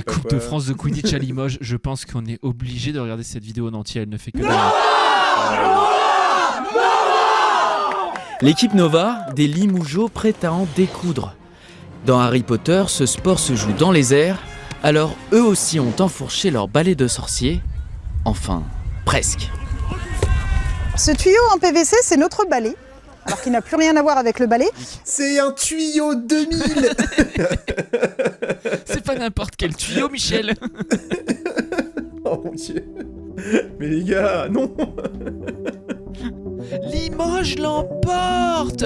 Coupe de France de Quidditch à Limoges. Je pense qu'on est obligé de regarder cette vidéo en entier. Elle ne fait que... L'équipe Nova, des Limougeaux prêts à en découdre. Dans Harry Potter, ce sport se joue dans les airs, alors eux aussi ont enfourché leur balai de sorcier. Enfin, presque. Ce tuyau en PVC, c'est notre balai, alors qu'il n'a plus rien à voir avec le balai. C'est un tuyau 2000. C'est pas n'importe quel tuyau, Michel. Oh mon Dieu. Mais les gars, non. Limoges l'emporte.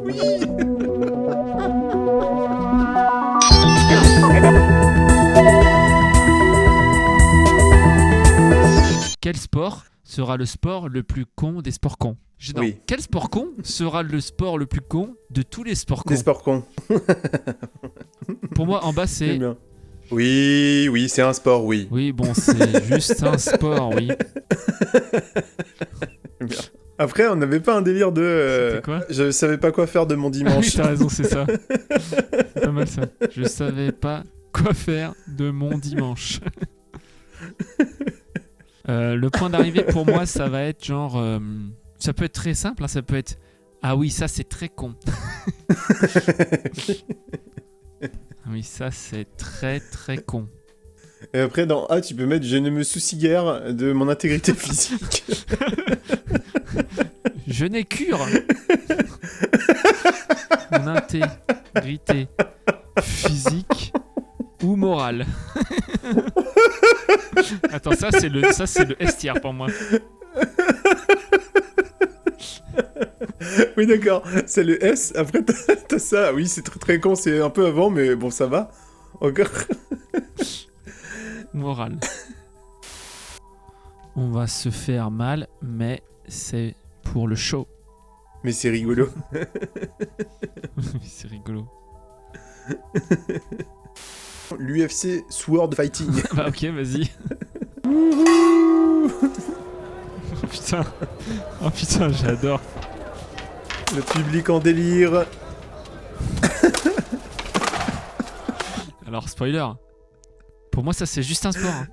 Oui. Quel sport sera le sport le plus con des sports cons? Oui. Quel sport con sera le sport le plus con de tous les sports cons? Des sports cons. Pour moi, en bas, J'aime c'est... bien. Oui, c'est un sport, oui. Oui, bon, c'est juste un sport, oui. J'aime bien. Après, on n'avait pas un délire de... C'était quoi? Je savais pas quoi faire de mon dimanche. Oui, t'as raison, c'est ça. C'est pas mal ça. Je savais pas quoi faire de mon dimanche. Le point d'arrivée pour moi, ça va être genre... ça peut être très simple, hein, ça peut être... Ah oui, ça c'est très con. Oui, ça c'est très très con. Et après, dans A, tu peux mettre « Je ne me soucie guère de mon intégrité physique ». Je n'ai cure. Mon intégrité physique ou morale. Attends, ça c'est le S tier pour moi. Oui, d'accord, c'est le S. Après, t'as ça. Oui, c'est très très con, c'est un peu avant, mais bon, ça va. Encore. Morale. On va se faire mal, mais c'est pour le show. Mais c'est rigolo. C'est rigolo. L'UFC Sword Fighting. Bah ok, vas-y. Oh putain, j'adore. Le public en délire. Alors, spoiler. Pour moi, ça c'est juste un sport. Hein.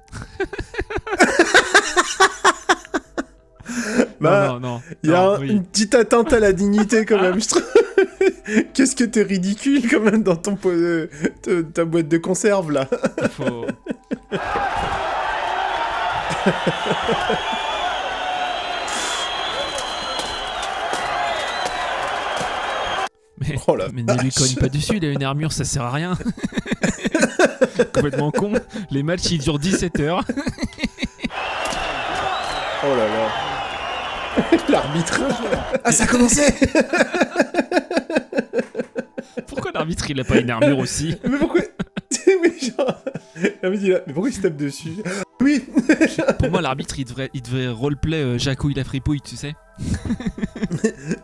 Bah, non. Il y a oui. une petite atteinte à la dignité quand même, je trouve. Qu'est-ce que t'es ridicule quand même dans ton ta boîte de conserve là. Il faut... Oh la mais ne lui cogne pas dessus, il a une armure, ça sert à rien. Complètement con. Les matchs ils durent 17 heures. Oh là là. L'arbitre. Ah, ça a commencé. Pourquoi l'arbitre il a pas une armure aussi? Mais pourquoi? Oui, genre... Mais pourquoi il se tape dessus? Oui. Pour moi l'arbitre il devrait roleplay Jacouille la fripouille, tu sais.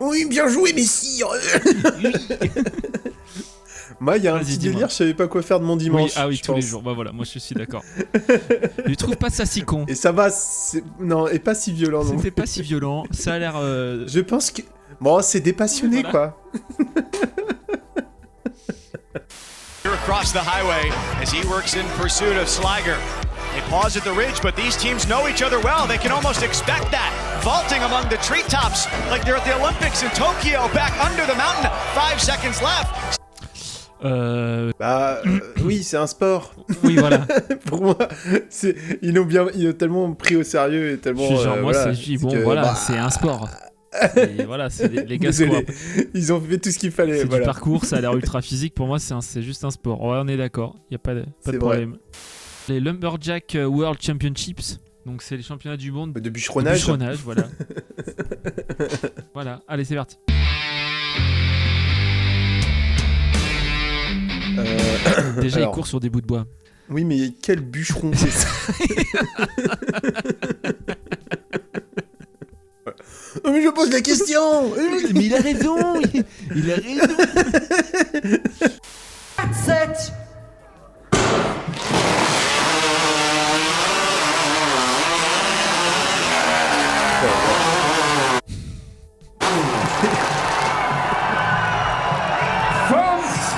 Oui, bien joué, messire. Moi, il y a un Vas-y, petit dis-moi. délire, je savais pas quoi faire de mon dimanche. Oui, ah oui, je tous les pense. jours. Bah voilà, moi je suis d'accord. Je trouve pas ça si con. Et ça va, non, et pas si violent non. C'était pas si violent. Ça a l'air. Je pense que... Bon, c'est dépassionné, Voilà. quoi. Across the highway as he works in pursuit of Sliger. They pause at the ridge, but these teams know each other well. They can almost expect that. Vaulting among the treetops like they're at the Olympics in Tokyo, back under the mountain. 5 seconds left. Bah, oui, c'est un sport. Oui, voilà. Pour moi, ils ont tellement pris au sérieux et tellement... Je suis genre, moi, voilà, c'est bon, que, voilà, bah, c'est un sport. Et voilà, c'est les gars désolé. squats. Ils ont fait tout ce qu'il fallait, C'est voilà. du parcours, ça a l'air ultra physique. Pour moi, c'est juste un sport. Ouais, on est d'accord. Il n'y a pas de C'est problème. Les Lumberjack World Championships. Donc, c'est les championnats du monde De bûcheronnage. bûcheronnage, voilà. Voilà, allez, c'est parti. Déjà, alors, il court sur des bouts de bois. Oui, mais quel bûcheron c'est ça. Oh, mais je pose la question. Mais il a raison. Il a raison. 7.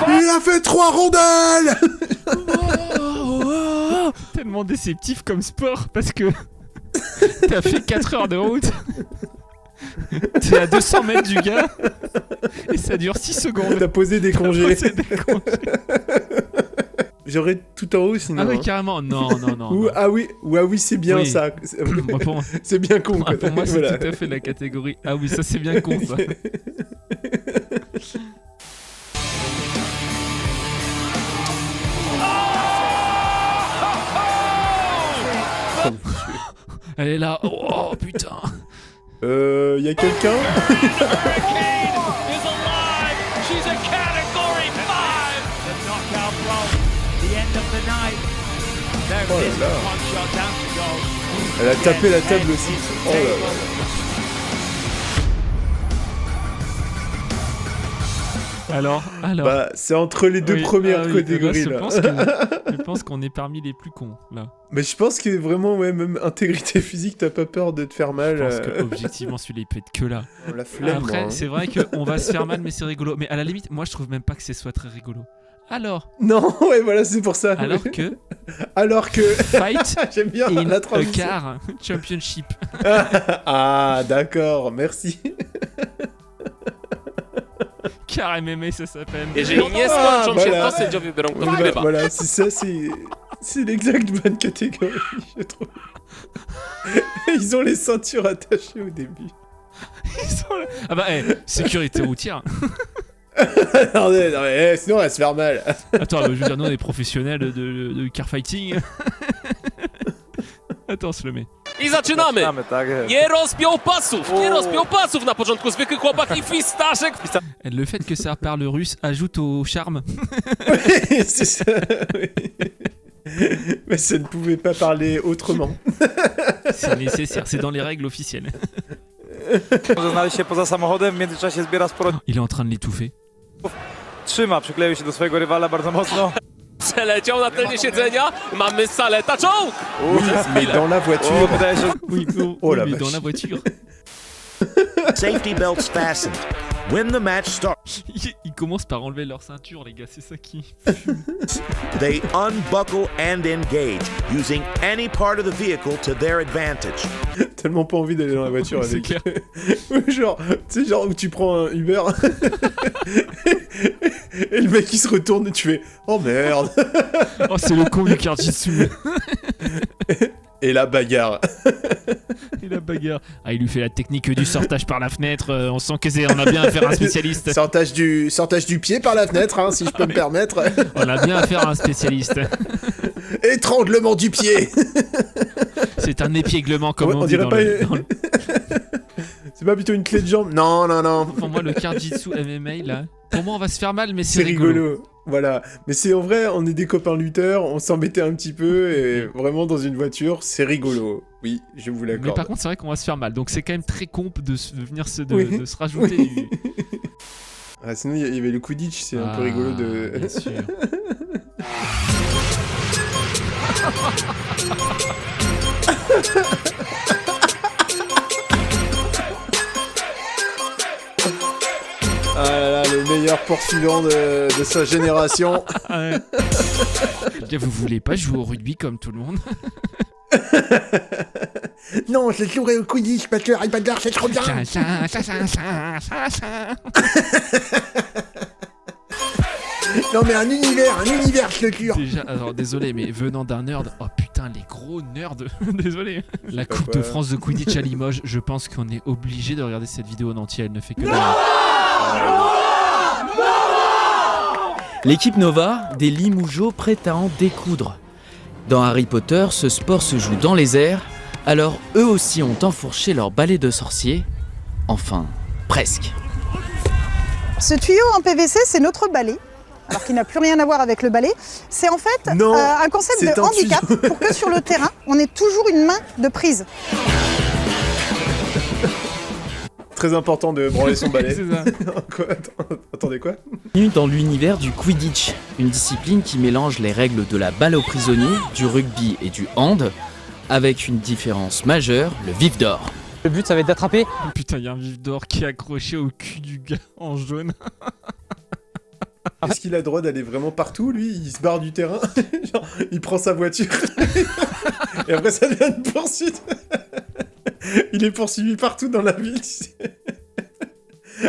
Il a fait 3 rondelles. tellement déceptif comme sport parce que t'as fait 4 heures de route. T'es à 200 mètres du gars et ça dure 6 secondes. T'as posé des congés. Posé des congés. J'aurais tout en haut sinon. Ah oui, hein. carrément. Non. Ou ah oui, c'est bien Oui. ça. Moi, pour moi, C'est bien con. quoi. pour moi, c'est Voilà. tout à fait la catégorie. Ah oui, ça c'est bien con ça. Elle est là. Oh putain. Y a quelqu'un? Oh là là. Elle a tapé la table aussi. Oh là là. Alors. Bah, c'est entre les deux Oui, premières ah oui, catégories là, là. je pense qu'on est parmi les plus cons là. Mais je pense que vraiment, ouais, même intégrité physique, t'as pas peur de te faire mal. Je pense que objectivement celui-là il peut être que là. La flemme, Après, moi, hein. c'est vrai qu'on va se faire mal, mais c'est rigolo. Mais à la limite, moi je trouve même pas que ce soit très rigolo. Alors Non, ouais, voilà, c'est pour ça. Alors que Fight j'aime bien in la a transition. car championship. Ah, d'accord, merci. Car MMA ça s'appelle. Jeżeli nie skończą się, to sędziowie biorą kto wygrywa. Voilà, c'est ça, c'est l'exact bonne catégorie, je trouve. Ils ont les ceintures attachées au début. Ils sont là. Ah bah sécurité routière. non mais sinon on va se faire mal. Attends, je veux dire, nous on est professionnels de car fighting. Attends, on se le met. I zaczynamy! Nie rozpiął pasów na początku, zwykły chłopak i Fistaszek. Le fait que ça parle russe ajoute au charme. Oui, c'est ça, oui. Mais ça ne pouvait pas parler autrement. C'est nécessaire, c'est dans les règles officielles. Może znaleźć się poza samochodem, w międzyczasie zbiera sporo... Il est en train de l'étouffer. Trzyma, przykleił się do swojego rywala bardzo mocno. Przeleciał na tylnie siedzenia, mamy Saleta czołg! Mais dans la voiture. Wydaje się, Oui, Oh la mais vache. dans la voiture. Safety belts fastened. When the match starts, Ils commencent par enlever leur ceinture, les gars, c'est ça qui... they unbuckle and engage, using any part of the vehicle to their advantage. Tellement pas envie d'aller dans la voiture C'est avec. clair. Genre, tu sais, genre où tu prends un Uber et le mec il se retourne et tu fais oh merde. Oh, c'est le con du Karjitsu. Et la bagarre. Et la bagarre. Ah, il lui fait la technique du sortage par la fenêtre. On sent qu'on a bien affaire à un spécialiste. Sortage du pied par la fenêtre, hein, si je peux me permettre. On a bien affaire à un spécialiste. Étranglement du pied. C'est un épiéglement, comme on dit dirait dans pas. le... C'est pas plutôt une clé de jambe. Non. Pour moi, le Karjitsu MMA, là... Pour moi, on va se faire mal, mais C'est rigolo. Voilà. Mais c'est en vrai, on est des copains lutteurs, on s'embêtait un petit peu et vraiment dans une voiture, c'est rigolo. Oui, je vous l'accorde. Mais par contre, c'est vrai qu'on va se faire mal. Donc c'est quand même très comp de venir Oui. de se rajouter Oui. du... Ah, sinon, il y avait le Quidditch, c'est un peu rigolo de... Bien sûr. Ah là là, le meilleur poursuivant de sa génération. Ah ouais. Bien, vous voulez pas jouer au rugby comme tout le monde? Non, je jouerai au Quidditch parce que Harry Potter, c'est trop bien. Non mais un univers, je le jure. Déjà, alors désolé, mais venant d'un nerd, oh putain, les gros nerds, désolé. La pas Coupe quoi. de France de Quidditch à Limoges, je pense qu'on est obligé de regarder cette vidéo en entier, elle ne fait que... L'équipe Nova, des Limougeaux prêts à en découdre. Dans Harry Potter, ce sport se joue dans les airs, alors eux aussi ont enfourché leur balai de sorcier. Enfin, presque. Ce tuyau en PVC, c'est notre balai, alors qu'il n'a plus rien à voir avec le balai. C'est en fait Non, un concept c'est de un handicap tuyau. pour que sur le terrain, on ait toujours une main de prise. Très important de branler son balai. C'est ça. Quoi Attendez quoi? Bienvenue dans l'univers du Quidditch, une discipline qui mélange les règles de la balle aux prisonniers, du rugby et du hand, avec une différence majeure, le vif d'or. le but, ça va être d'attraper. Oh, putain, il y a un vif d'or qui est accroché au cul du gars en jaune. Est-ce qu'il a le droit d'aller vraiment partout, lui? Il se barre du terrain, genre, il prend sa voiture, et après ça devient une poursuite. Il est poursuivi partout dans la ville, tu sais.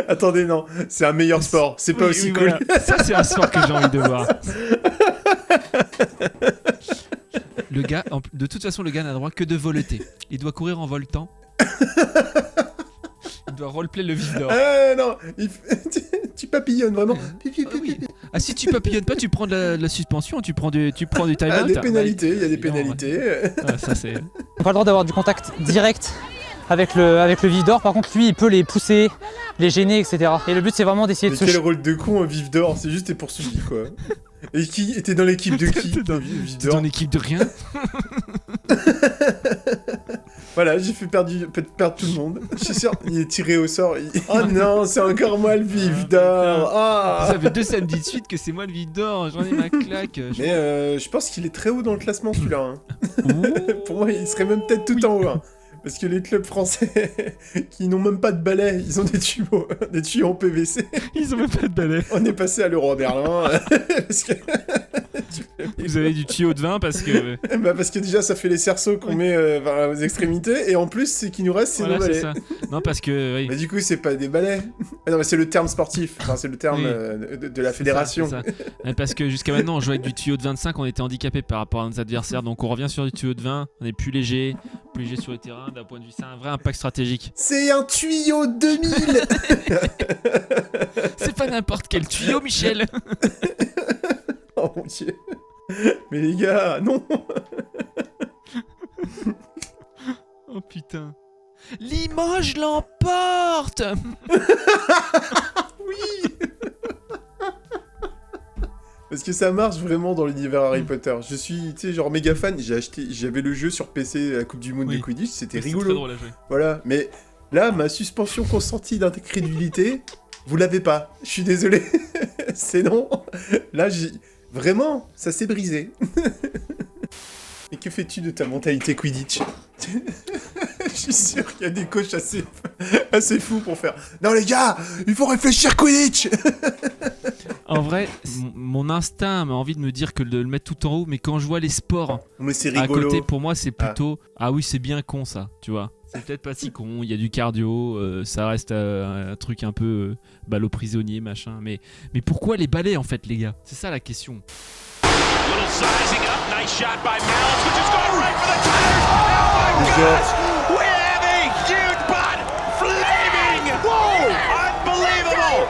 Attendez, non, c'est un meilleur sport, c'est pas aussi cool. Voilà. Ça, c'est un sport que j'ai envie de voir. Le gars, de toute façon, le gars n'a droit que de voleter. Il doit courir en voltant. Il doit roleplay le vif d'or. Non, tu papillonnes vraiment. Oui. Ah, si tu papillonnes pas, tu prends de la suspension, tu prends du time-out. Des pénalités, il y a des pénalités. Ça, c'est... On n'a pas le droit d'avoir du contact direct avec le vif d'or. Par contre, lui, il peut les pousser, les gêner, etc. Et le but, c'est vraiment d'essayer de quel rôle de con, un vif d'or? C'est juste t'es poursuivi, quoi. Et qui était dans l'équipe de qui? T'es dans l'équipe de rien. Voilà, j'ai fait perdre tout le monde. Je suis sûr, il est tiré au sort. Oh non, c'est encore moi le vif d'or. Ça fait 2 samedis de suite que c'est moi le vif d'or. J'en ai ma claque. Mais je pense qu'il est très haut dans le classement, celui-là. Hein. Pour moi, il serait même peut-être tout en haut. Hein. Parce que les clubs français qui n'ont même pas de balais, ils ont des tuyaux en PVC. Ils ont même pas de balais. On est passé à l'Euro à Berlin. Parce que... Vous avez du tuyau de vin parce que... parce que déjà ça fait les cerceaux qu'on met aux extrémités, et en plus ce qui nous reste c'est nos balais. Ça. Non parce que... Oui. Mais du coup c'est pas des balais. Non mais c'est le terme sportif, enfin, c'est le terme de la fédération. Ça. Parce que jusqu'à maintenant on jouait avec du tuyau de 25, on était handicapé par rapport à nos adversaires, donc on revient sur du tuyau de 20, on est plus léger sur le terrain, d'un point de vue, c'est un vrai impact stratégique. C'est un tuyau 2000. C'est pas n'importe quel tuyau, Michel. Oh mon dieu. Mais les gars, non. Oh putain. Limoges l'emporte. Oui. Parce que ça marche vraiment dans l'univers Harry Potter. Je suis, tu sais, genre méga fan. J'avais le jeu sur PC, la Coupe du Monde de Quidditch, c'était rigolo. Très drôle à jouer. Voilà, mais là, ma suspension consentie d'incrédulité, vous l'avez pas. Je suis désolé. C'est non. Là, vraiment, ça s'est brisé. Et que fais-tu de ta mentalité Quidditch? Je suis sûr qu'il y a des coachs assez fous pour faire. Non les gars, il faut réfléchir Quidditch. En vrai, mon instinct m'a envie de me dire que de le mettre tout en haut, mais quand je vois les sports à côté, pour moi c'est plutôt... Ah oui, c'est bien con ça, tu vois. C'est peut-être pas si con, il y a du cardio, ça reste un truc un peu balle aux prisonniers, machin. Mais pourquoi les balais en fait, les gars? C'est ça la question. Little sizing up, nice shot by Mallett, which is going right for the tires. Oh my gosh! We have a huge bot flaming! Whoa! Unbelievable!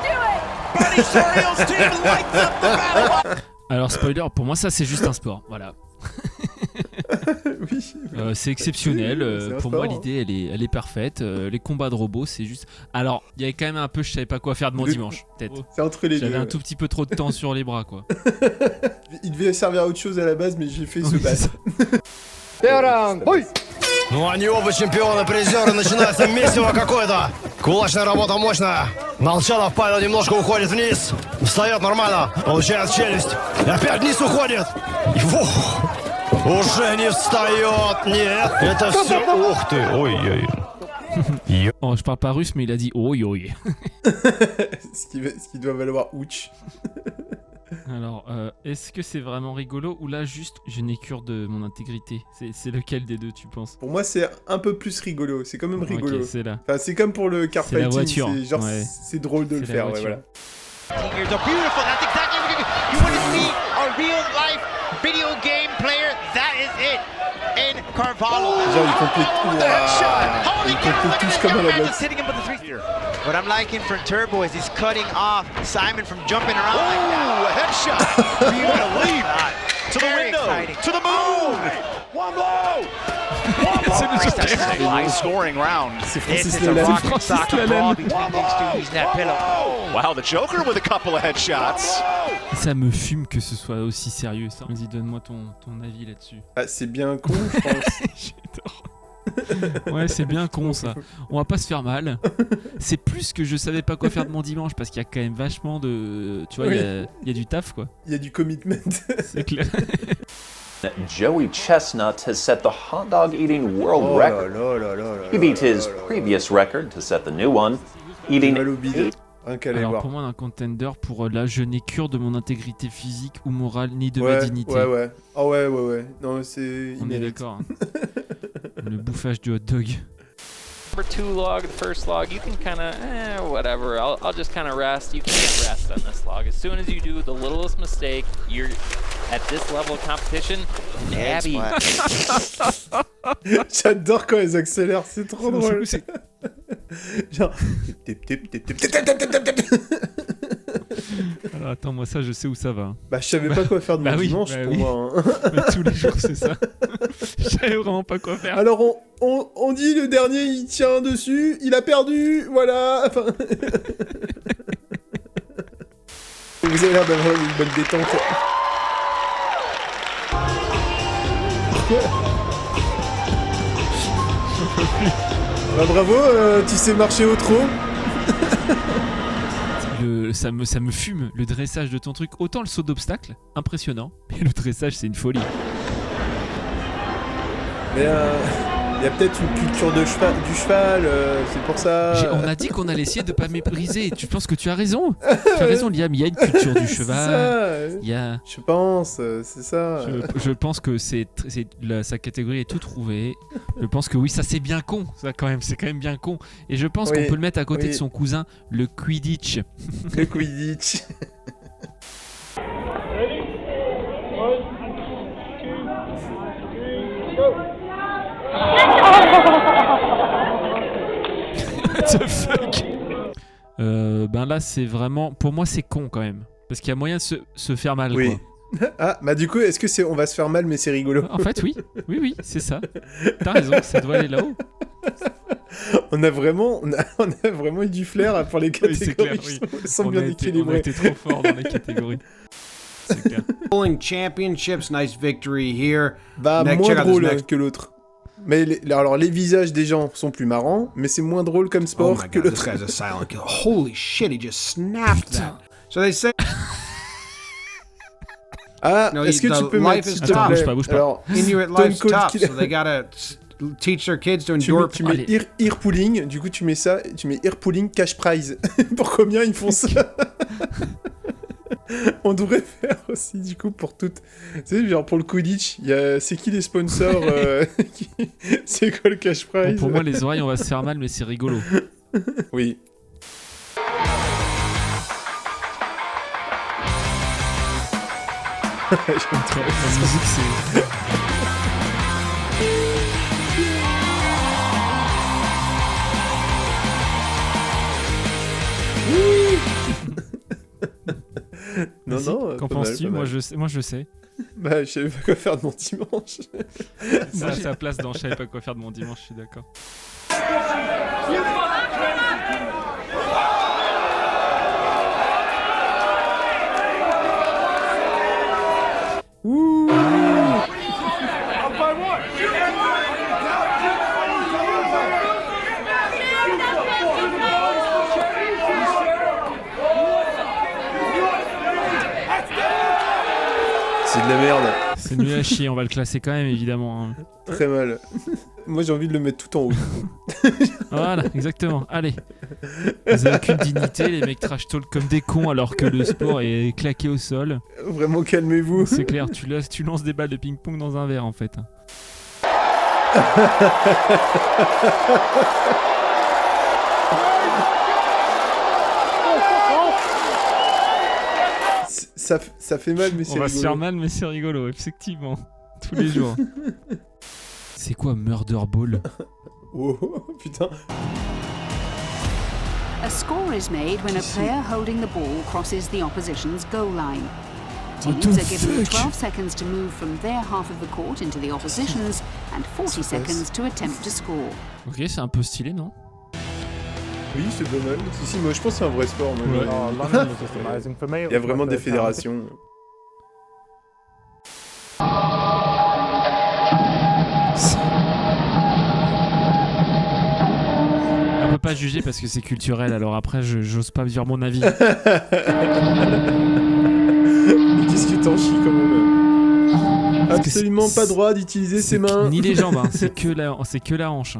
Buddy Sorrell's team lights up the battle. Alors spoiler, pour moi ça c'est juste un sport, voilà. Oui. C'est exceptionnel. C'est pour moi, l'idée, elle est parfaite. Les combats de robots, c'est juste. Alors, il y avait quand même un peu, je savais pas quoi faire de mon dimanche, peut-être. C'est entre les deux. J'avais un tout petit peu trop de temps sur les bras, quoi. Il devait servir à autre chose à la base, mais j'ai fait ce base. Ну они оба чемпионы, призеры, начинается месиво какое-то. Кулачная работа мощная. Молчанов Павел немножко уходит вниз. Встает нормально, получает челюсть. И опять вниз уходит. Уже не встает. Нет, это все. Ух ты, ой-ой. Oh, je parle pas russe, mais il a dit oi oi. Ce qui doit valoir ouch. Alors, est-ce que c'est vraiment rigolo ou là juste je n'ai cure de mon intégrité? C'est lequel des deux tu penses? Pour moi c'est un peu plus rigolo, c'est quand même rigolo. Okay, c'est là. Enfin, c'est comme pour le car fighting, c'est genre c'est drôle de le faire, ouais, voilà. Here's a beautiful, that's exactly what you want to see a real life video game player, that is it. In Carvalho. Genre il complète tous comme à la boxe. What I'm liking from Turbo is he's cutting off Simon from jumping around like that. A headshot. You want to leap to the window, exciting. To the moon. One blow. That's a high scoring round. This is a rock soccer brawl between these two using that pillow. Wow, the Joker with a couple of headshots. Ça me fume que ce soit aussi sérieux ça. Vas-y, donne-moi ton avis là-dessus. Ah, c'est bien con, je pense. J'adore. Ouais, c'est bien con ça. On va pas se faire mal. C'est plus que je savais pas quoi faire de mon dimanche parce qu'il y a quand même vachement de... Tu vois, il y a du taf quoi. Il y a du commitment. C'est clair. Joey Chestnut has set the hot dog eating world record. He beat his previous record to set the new one, eating Rien qu'à aller Alors voir. pour moi, un contender, pour là, je n'ai cure de mon intégrité physique ou morale, ni de Ouais, ma dignité. ouais. Ah ouais. Non, c'est... On est d'accord. Le bouffage du hot dog. Number 2 log, the first log, you can kind of, whatever. I'll just kind of rest. You can't rest on this log. As soon as you do the littlest mistake, you're at this level of competition. Abby. J'adore quand ils accélèrent, c'est trop drôle. Genre... Alors attends, moi ça, je sais où ça va. Bah je savais pas quoi faire de mon dimanche pour moi. Hein. Mais tous les jours, c'est ça. Je savais vraiment pas quoi faire. Alors on dit le dernier, il tient dessus, il a perdu, voilà. Enfin... Vous avez l'air d'avoir une bonne détente. Bah bravo, tu sais marcher au trot. Ça me fume, le dressage de ton truc. Autant le saut d'obstacle, impressionnant, mais le dressage, c'est une folie. Mais il y a peut-être une culture du cheval, c'est pour ça... On a dit qu'on allait essayer de pas mépriser. Tu penses que tu as raison. Tu as raison, Liam, il y a une culture du cheval. Il y a... Je pense, c'est ça. Je pense que sa catégorie est tout trouvée. Je pense que oui, ça c'est bien con. Ça quand même, c'est quand même bien con. Et je pense qu'on peut le mettre à côté de son cousin, le Quidditch. Le Quidditch. What the fuck? Ben là, c'est vraiment... Pour moi, c'est con quand même. Parce qu'il y a moyen de se faire mal, oui. quoi. Ah, bah du coup, est-ce que c'est on va se faire mal, mais c'est rigolo? En fait, oui. Oui, c'est ça. T'as raison, ça doit aller là-haut. On a vraiment eu du flair pour les catégories. Oui, c'est clair, oui. Sont bien équilibrées. On a été trop fort dans les catégories. C'est clair. Bowling Championships, nice victory here. Bah, Next, moins check out this drôle next- que l'autre. Mais alors, les visages des gens sont plus marrants, mais c'est moins drôle comme Oh sport my que god, this l'autre. guy's a silent killer. Holy shit, he just snapped that. So they say... Ah, No, est-ce que the tu peux life mettre, is s'il te tough. plaît? bouge pas. Alors, Inuit Stone life's Cold tough, Killer. so they gotta teach their kids to Tu endure... mets ear pulling, du coup tu mets ça, tu mets ear pulling cash prize. Pour combien ils font ça? On devrait faire aussi du coup pour toutes. Tu sais, genre pour le Quidditch, c'est qui les sponsors C'est quoi le cash prize? Bon, pour moi, les oreilles, on va se faire mal, mais c'est rigolo. Oui. J'aime trop. La musique, c'est... Non, Vas-y, non. qu'en pas mal, penses-tu? pas mal. Moi, je sais. Bah, je savais pas quoi faire de mon dimanche. Moi, j'ai la place dans je savais pas quoi faire de mon dimanche, je suis d'accord. Ouh. C'est de la merde. C'est nul à chier, on va le classer quand même, évidemment. Hein. Très mal. Moi, j'ai envie de le mettre tout en haut. Voilà, exactement. Allez. Vous avez aucune dignité, les mecs trash talk comme des cons alors que le sport est claqué au sol. Vraiment, calmez-vous. C'est clair, tu lances des balles de ping-pong dans un verre en fait. Ça fait mal, mais c'est rigolo. On va se faire mal, mais c'est rigolo, effectivement. Tous les jours. C'est quoi Murder Ball? Oh, putain. A score is made when a player holding the ball crosses the opposition's goal line. Teams are given 12 seconds to move from their half of the court into the opposition's and 40 seconds to attempt to score. Ok, c'est un peu stylé, non? Oui, c'est pas mal. Si, moi je pense que c'est un vrai sport. Moi, Ouais. Il y a vraiment des fédérations. On peut pas juger parce que c'est culturel, alors après, j'ose pas dire mon avis. Mais qu'est-ce que t'en chies quand même? Absolument pas droit d'utiliser ses mains. Ni les jambes, hein, c'est que la hanche.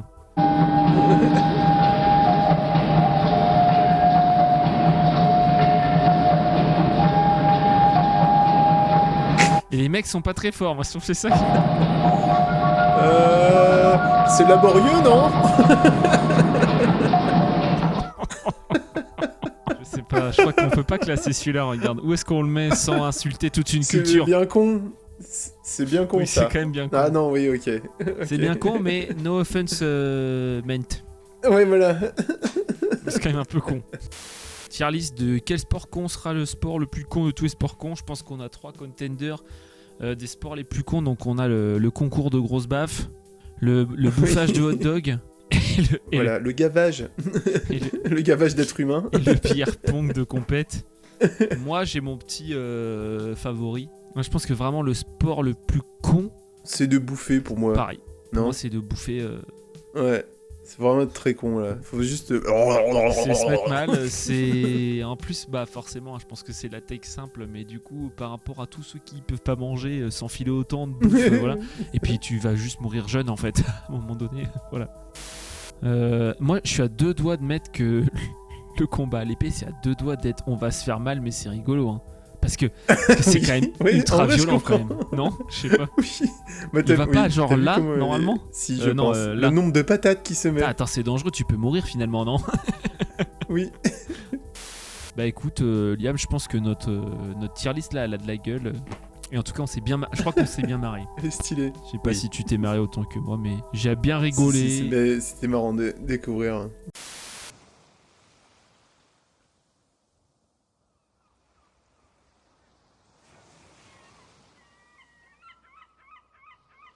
Les mecs sont pas très forts, moi je trouve que c'est ça. C'est laborieux, non? Je sais pas, je crois qu'on peut pas classer celui-là, regarde. Où est-ce qu'on le met sans insulter toute une culture? C'est bien con. C'est bien con, oui, ça. C'est quand même bien con. Ah non, oui, ok. C'est bien con, mais no offense meant. Ouais, voilà. C'est quand même un peu con. Tier list de quel sport con sera le sport le plus con de tous les sports cons. Je pense qu'on a 3 contenders des sports les plus cons. Donc on a le concours de grosses baffes, le bouffage de hot dog. Le gavage. Le gavage d'être humain. Et le pire pong de compète. Moi j'ai mon petit favori. Moi je pense que vraiment le sport le plus con, c'est de bouffer pour moi. Pareil. Non, moi c'est de bouffer. Ouais. C'est vraiment très con là. Faut juste. C'est se mettre mal. C'est en plus, bah forcément, je pense que c'est la take simple, mais du coup, par rapport à tous ceux qui peuvent pas manger, s'enfiler autant de bouffe, voilà. Et puis tu vas juste mourir jeune en fait, à un moment donné. Voilà. Moi, je suis à 2 doigts de mettre que le combat à l'épée, c'est à 2 doigts d'être. On va se faire mal, mais c'est rigolo, hein. Parce que c'est quand même ultra violent quand même. Non, je sais pas. Oui. Bah, il va pas genre là, normalement. Si, je pense. Le nombre de patates qui se met. Attends, c'est dangereux, tu peux mourir finalement, non? Oui. Bah écoute, Liam, je pense que notre tier list là, elle a de la gueule. Et en tout cas, je crois qu'on s'est bien marré. Elle est stylée. Je sais pas si tu t'es marré autant que moi, mais j'ai bien rigolé. C'était marrant de découvrir.